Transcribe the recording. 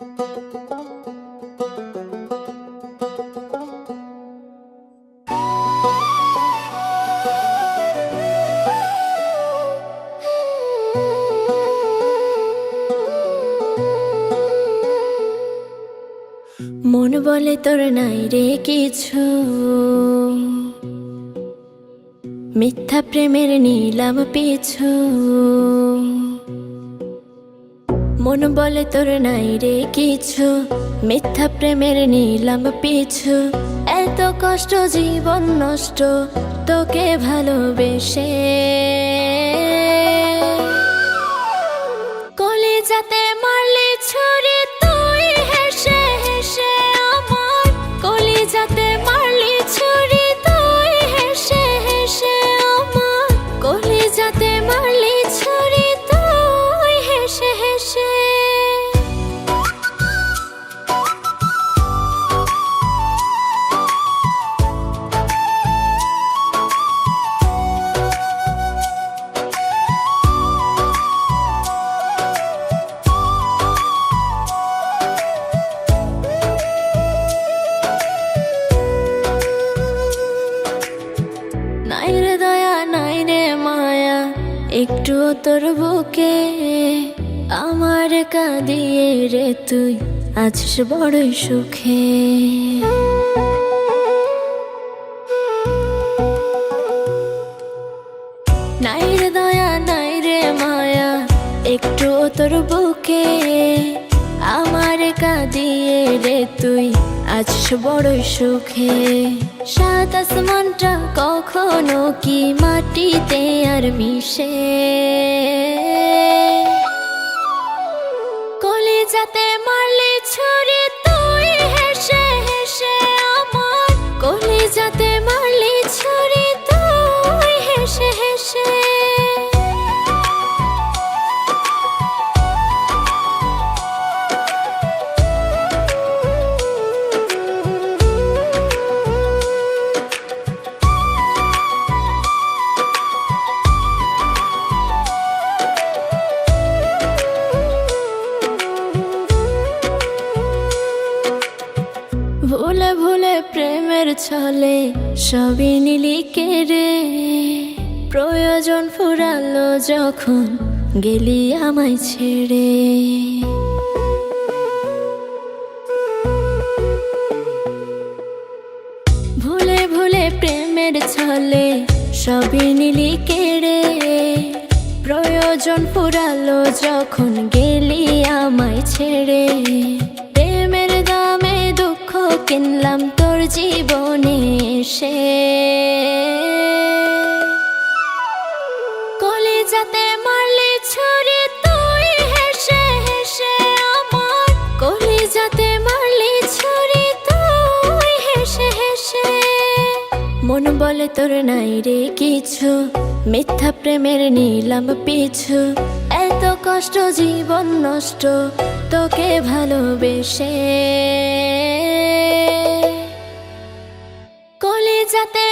মন বলে তোর নাই রে কিছু, মিথ্যা প্রেমের নিলাম পিছু। মন বলে তোর নাই রে কিছু, মিথ্যা প্রেমের নিলাম পিছু। এত কষ্ট জীবন নষ্ট তোকে ভালোবেসে, কলিজাতে মারলি ছুরি তুই হেসে হেসে আমার, কলিজাতে মারলি ছুরি তুই হেসে হেসে আমার, কলিজাতে মারলি ছুরি তুই হেসে হেসে। নাই রে দয়া নাই রে মায়া একটু তোর বুকে, আমার কাঁদিয়ে রে তুই আছিস বড়ই সুখে। নাই রে দয়া নাই রে মায়া একটু তোর বুকে, আমার কাঁদিয়ে রে তুই আছিস বড়ই সুখে। সাত আসমানটা কখনো কি মাটিতে আর মিশে, কলিজাতে মারলি ছুরি তুই হেসে হেসে আমার, কলিজাতে মারলি ছুরি তুই হেসে হেসে। ভুলে ভুলে প্রেমের ছলে সবই নিলি কেড়ে, প্রয়োজন ফুরালো যখন গেলি আমায় ছেড়ে। ভুলে ভুলে প্রেমের ছলে সবই নিলি কেড়ে, প্রয়োজন ফুরালো যখন গেলি আমায় ছেড়ে। প্রেমের দামে দুঃখ কিনলাম তোর জীবনে এসে, কলিজাতে মারলি ছুরি তুই হেসে হেসে আমার, কলিজাতে মারলি ছুরি তুই হেসে হেসে। মন বলে তোর নাই রে কিছু, মিথ্যা প্রেমের নিলাম পিছু। এত কষ্ট জীবন নষ্ট তোকে ভালোবেসে, কলিজাতে